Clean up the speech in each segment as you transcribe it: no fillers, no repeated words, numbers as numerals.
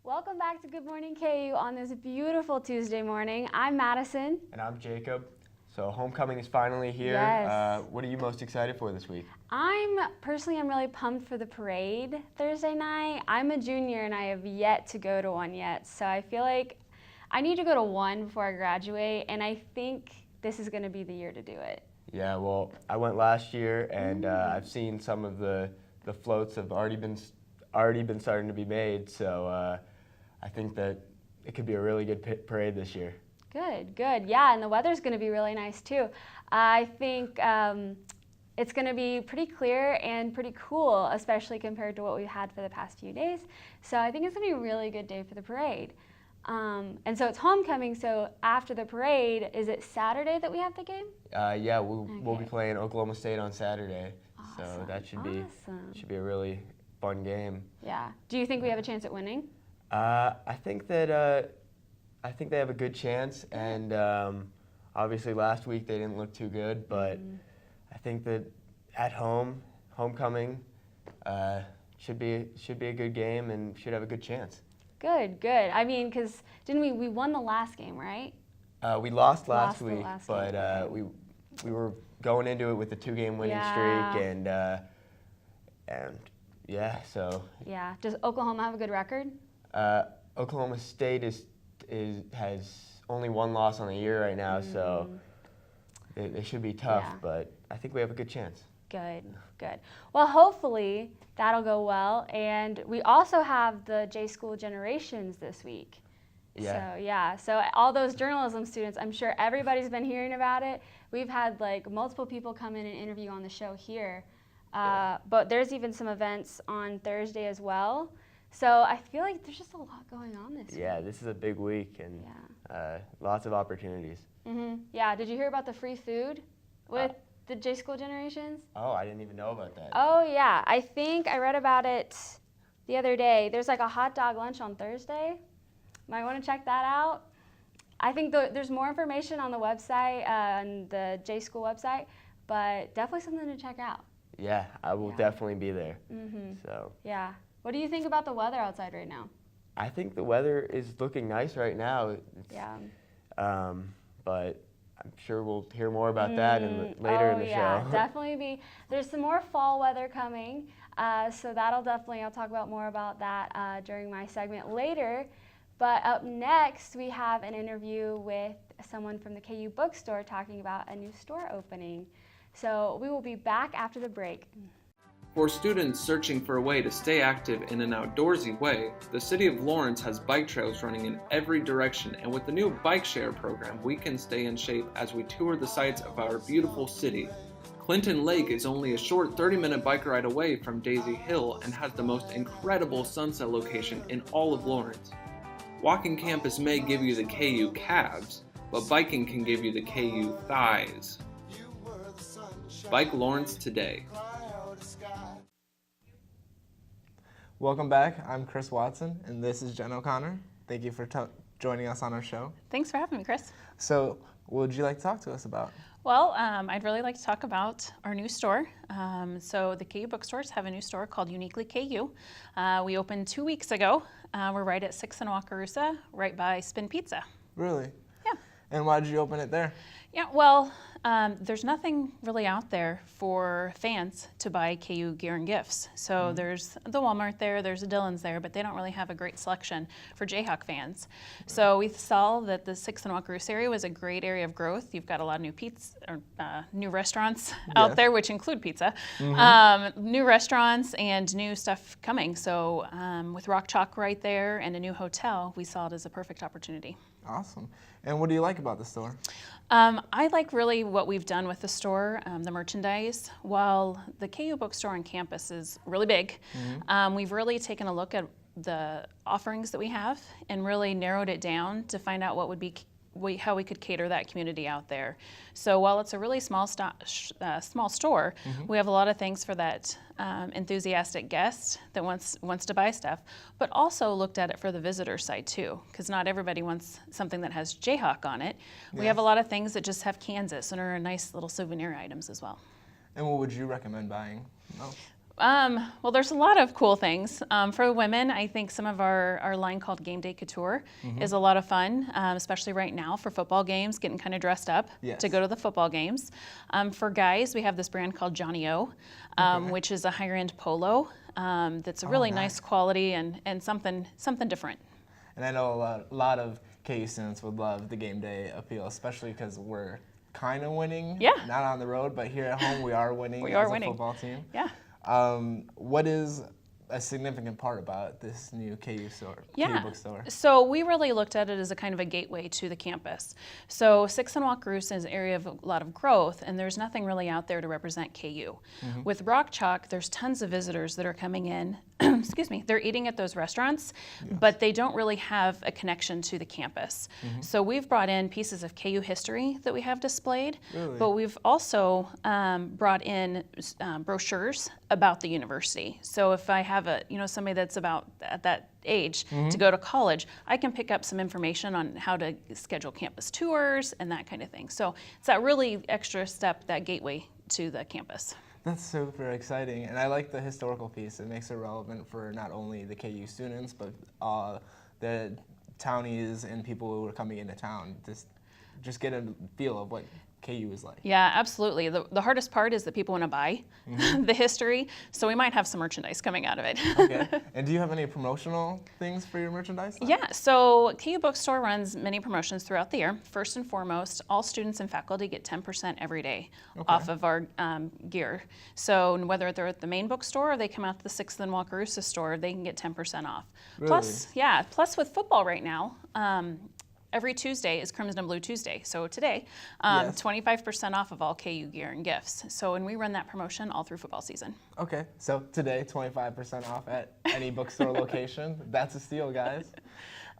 Welcome back to Good Morning KU on this beautiful Tuesday morning. I'm Madison. And I'm Jacob. So homecoming is finally here. Yes. What are you most excited for this week? I'm really pumped for the parade Thursday night. I'm a junior and I have yet to go to one yet. So I feel like I need to go to one before I graduate, and I think this is going to be the year to do it. Yeah, well, I went last year, and I've seen some of the floats have already been starting to be made. So I think that it could be a really good parade this year. Good, good. Yeah, and the weather's going to be really nice too. I think it's going to be pretty clear and pretty cool, especially compared to what we've had for the past few days. So I think it's going to be a really good day for the parade. And so it's homecoming, so after the parade, is it Saturday that we have the game? Yeah, we'll be playing Oklahoma State on Saturday. Awesome. So that should be a really fun game. Yeah. Do you think we have a chance at winning? I think they have a good chance, and obviously last week they didn't look too good, but I think that at homecoming should be a good game and should have a good chance. Good, good. I mean, because didn't we won the last game, right? We lost last week, but we were going into it with a 2-game winning streak, and yeah, so. Yeah. Does Oklahoma have a good record? Oklahoma State has only one loss on the year right now, so they should be tough, but I think we have a good chance. Good, good. Well, hopefully that'll go well. And we also have the J-School Generations this week. Yeah. So all those journalism students, I'm sure everybody's been hearing about it. We've had like multiple people come in and interview on the show here. But there's even some events on Thursday as well. So I feel like there's just a lot going on this week. Yeah, this is a big week, and lots of opportunities. Yeah, did you hear about the free food with the J-School Generations? Oh, I didn't even know about that. Oh, yeah. I think I read about it the other day. There's like a hot dog lunch on Thursday. Might want to check that out. I think there's more information on the website, on the J-School website, but definitely something to check out. Yeah, I will definitely be there. So. Yeah. What do you think about the weather outside right now? I think the weather is looking nice right now. But I'm sure we'll hear more about that later in the show. Definitely there's some more fall weather coming, so I'll talk about more about that during my segment later. But up next, we have an interview with someone from the KU bookstore talking about a new store opening. So we will be back after the break. For students searching for a way to stay active in an outdoorsy way, the City of Lawrence has bike trails running in every direction, and with the new bike share program, we can stay in shape as we tour the sights of our beautiful city. Clinton Lake is only a short 30-minute bike ride away from Daisy Hill and has the most incredible sunset location in all of Lawrence. Walking campus may give you the KU calves, but biking can give you the KU thighs. Bike Lawrence today. Welcome back. I'm Chris Watson, and this is Jen O'Connor. Thank you for joining us on our show. Thanks for having me, Chris. So, what would you like to talk to us about? Well, I'd really like to talk about our new store. So the KU bookstores have a new store called UniquelyKU. We opened 2 weeks ago. We're right at 6th and Wakarusa, right by Spin Pizza. Really? Yeah. And why did you open it there? Yeah, well, there's nothing really out there for fans to buy KU gear and gifts. So there's the Walmart there, there's a Dillon's there, but they don't really have a great selection for Jayhawk fans. Right. So we saw that the 6th and Wakarusa area was a great area of growth. You've got a lot of new restaurants out there, which include pizza. New restaurants and new stuff coming. So with Rock Chalk right there and a new hotel, we saw it as a perfect opportunity. Awesome. And what do you like about the store? I like really what we've done with the store, the merchandise. While the KU bookstore on campus is really big, we've really taken a look at the offerings that we have and really narrowed it down to find out what would be how we could cater that community out there. So while it's a really small store, we have a lot of things for that enthusiastic guest that wants to buy stuff, but also looked at it for the visitor side too, because not everybody wants something that has Jayhawk on it. Yes. We have a lot of things that just have Kansas and are nice little souvenir items as well. And what would you recommend buying most? Well, there's a lot of cool things. For women, I think some of our line called Game Day Couture is a lot of fun, especially right now for football games, getting kind of dressed up to go to the football games. For guys, we have this brand called Johnny O, which is a higher end polo that's a really nice quality and something different. And I know a lot of KU students would love the game day appeal, especially because we're kind of winning. Yeah. Not on the road, but here at home we are winning as a football team. Yeah. What is a significant part about this new KU bookstore? So we really looked at it as a kind of a gateway to the campus. So 6th and Wakarusa is an area of a lot of growth, and there's nothing really out there to represent KU. With Rock Chalk, there's tons of visitors that are coming in. Excuse me, they're eating at those restaurants, but they don't really have a connection to the campus. So we've brought in pieces of KU history that we have displayed, but we've also brought in brochures about the university. So if I have somebody that's about at that age to go to college, I can pick up some information on how to schedule campus tours and that kind of thing. So it's that really extra step, that gateway to the campus. That's super exciting, and I like the historical piece. It makes it relevant for not only the KU students, but the townies and people who are coming into town. Just get a feel of what KU is like. Yeah, absolutely. The hardest part is that people want to buy the history, so we might have some merchandise coming out of it. Okay. And do you have any promotional things for your merchandise? Yeah, so KU Bookstore runs many promotions throughout the year. First and foremost, all students and faculty get 10% every day off of our gear. So whether they're at the main bookstore or they come out to the 6th and Wakarusa store, they can get 10% off. Really? Plus with football right now, every Tuesday is Crimson and Blue Tuesday. So today, 25% off of all KU gear and gifts. So when we run that promotion all through football season. Okay, so today, 25% off at any bookstore location. That's a steal, guys.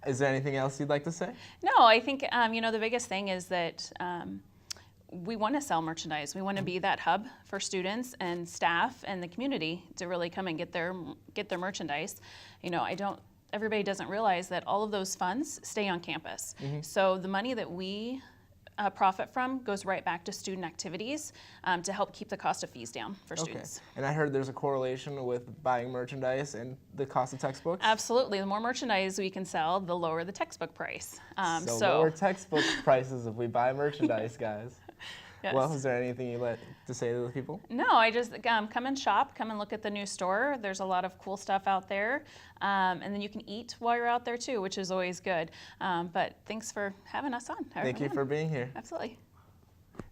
Is there anything else you'd like to say? No, I think, the biggest thing is that we want to sell merchandise. We want to be that hub for students and staff and the community to really come and get their merchandise. Everybody doesn't realize that all of those funds stay on campus. So the money that we profit from goes right back to student activities to help keep the cost of fees down for students. And I heard there's a correlation with buying merchandise and the cost of textbooks? Absolutely. The more merchandise we can sell, the lower the textbook price. So lower textbook prices if we buy merchandise, guys. Yes. Well, is there anything you'd like to say to the people? No, I just come and shop, come and look at the new store. There's a lot of cool stuff out there. And then you can eat while you're out there too, which is always good. But thanks for having us on. Thank you for being here. Absolutely.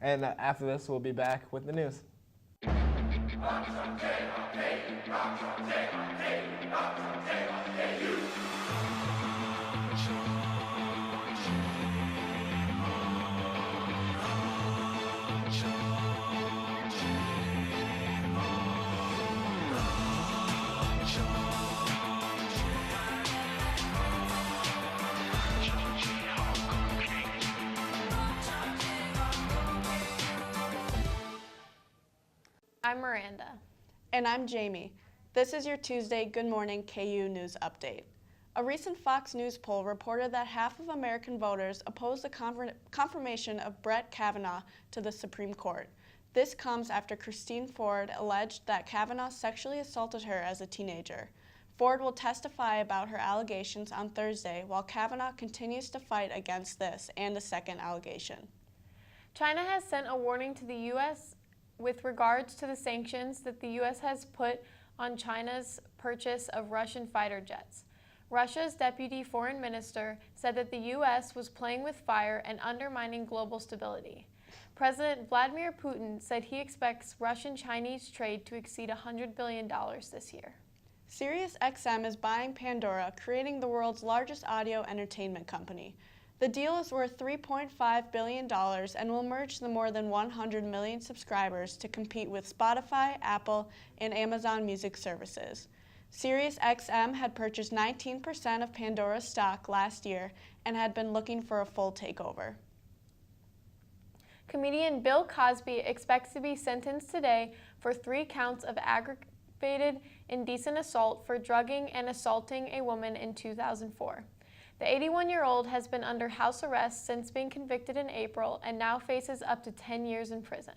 And after this, we'll be back with the news. I'm Miranda. And I'm Jamie. This is your Tuesday Good Morning KU News Update. A recent Fox News poll reported that half of American voters oppose the confirmation of Brett Kavanaugh to the Supreme Court. This comes after Christine Ford alleged that Kavanaugh sexually assaulted her as a teenager. Ford will testify about her allegations on Thursday, while Kavanaugh continues to fight against this and a second allegation. China has sent a warning to the U.S. with regards to the sanctions that the U.S. has put on China's purchase of Russian fighter jets. Russia's deputy foreign minister said that the U.S. was playing with fire and undermining global stability. President Vladimir Putin said he expects Russian-Chinese trade to exceed $100 billion this year. SiriusXM is buying Pandora, creating the world's largest audio entertainment company. The deal is worth $3.5 billion and will merge the more than 100 million subscribers to compete with Spotify, Apple, and Amazon Music services. SiriusXM had purchased 19% of Pandora's stock last year and had been looking for a full takeover. Comedian Bill Cosby expects to be sentenced today for 3 counts of aggravated indecent assault for drugging and assaulting a woman in 2004. The 81-year-old has been under house arrest since being convicted in April and now faces up to 10 years in prison.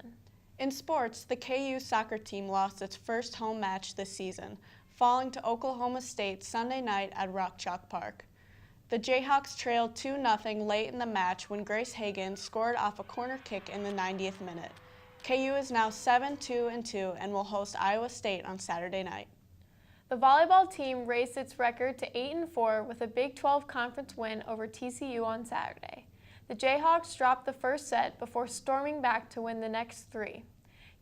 In sports, the KU soccer team lost its first home match this season, falling to Oklahoma State Sunday night at Rock Chalk Park. The Jayhawks trailed 2-0 late in the match when Grace Hagan scored off a corner kick in the 90th minute. KU is now 7-2-2 and will host Iowa State on Saturday night. The volleyball team raised its record to 8-4 with a Big 12 conference win over TCU on Saturday. The Jayhawks dropped the first set before storming back to win the next 3.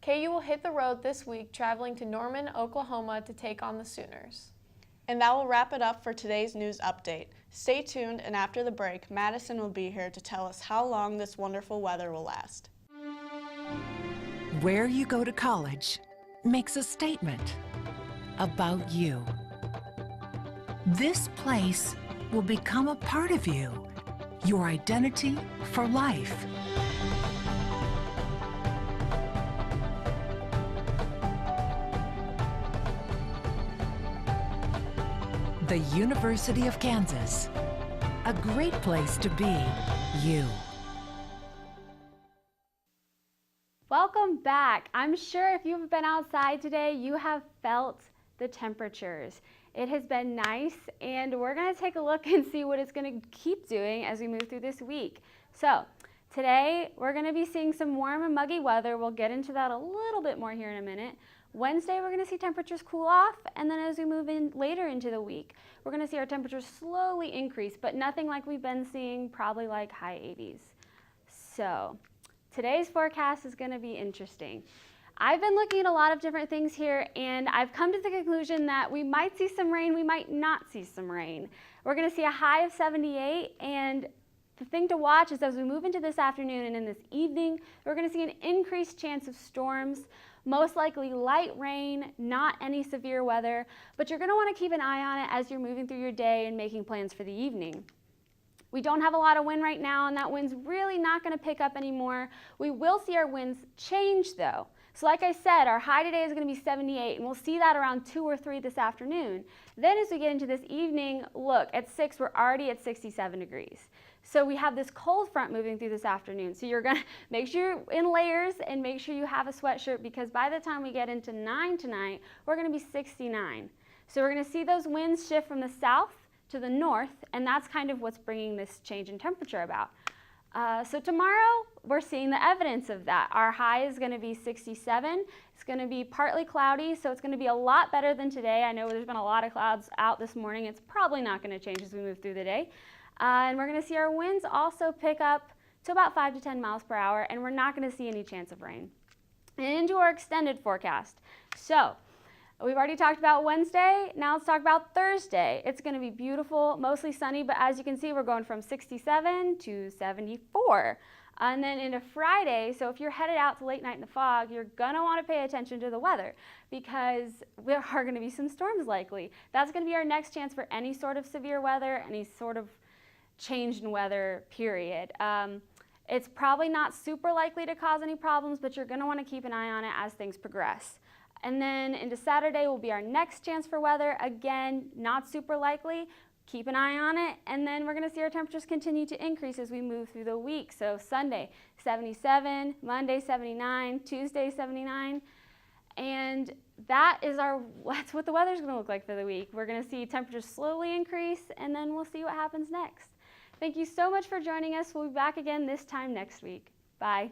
KU will hit the road this week, traveling to Norman, Oklahoma to take on the Sooners. And that will wrap it up for today's news update. Stay tuned, and after the break, Madison will be here to tell us how long this wonderful weather will last. Where you go to college makes a statement about you. This place will become a part of you, your identity for life. The University of Kansas, a great place to be you. Welcome back. I'm sure if you've been outside today, you have felt the temperatures. It has been nice, and we're going to take a look and see what it's going to keep doing as we move through this week. So today we're going to be seeing some warm and muggy weather. We'll get into that a little bit more here in a minute. Wednesday we're going to see temperatures cool off, and then as we move in later into the week, we're going to see our temperatures slowly increase, but nothing like we've been seeing, probably like high 80s. So today's forecast is going to be interesting. I've been looking at a lot of different things here, and I've come to the conclusion that we might see some rain, we might not see some rain. We're going to see a high of 78, and the thing to watch is as we move into this afternoon and in this evening, we're going to see an increased chance of storms, most likely light rain, not any severe weather, but you're going to want to keep an eye on it as you're moving through your day and making plans for the evening. We don't have a lot of wind right now, and that wind's really not going to pick up anymore. We will see our winds change though. So like I said, our high today is going to be 78, and we'll see that around 2 or 3 this afternoon. Then as we get into this evening, look, at 6, we're already at 67 degrees. So we have this cold front moving through this afternoon. So you're going to make sure you're in layers and make sure you have a sweatshirt, because by the time we get into 9 tonight, we're going to be 69. So we're going to see those winds shift from the south to the north, and that's kind of what's bringing this change in temperature about. So tomorrow, we're seeing the evidence of that. Our high is going to be 67. It's going to be partly cloudy, so it's going to be a lot better than today. I know there's been a lot of clouds out this morning. It's probably not going to change as we move through the day. And we're going to see our winds also pick up to about 5 to 10 miles per hour, and we're not going to see any chance of rain. And into our extended forecast. So we've already talked about Wednesday. Now let's talk about Thursday. It's going to be beautiful, mostly sunny, but as you can see, we're going from 67 to 74. And then into Friday, so if you're headed out to late night in the fog, you're going to want to pay attention to the weather, because there are going to be some storms likely. That's going to be our next chance for any sort of severe weather, any sort of change in weather, period. It's probably not super likely to cause any problems, but you're going to want to keep an eye on it as things progress. And then into Saturday will be our next chance for weather. Again, not super likely. Keep an eye on it. And then we're going to see our temperatures continue to increase as we move through the week. So Sunday, 77, Monday, 79, Tuesday, 79. And that's what the weather's going to look like for the week. We're going to see temperatures slowly increase, and then we'll see what happens next. Thank you so much for joining us. We'll be back again this time next week. Bye.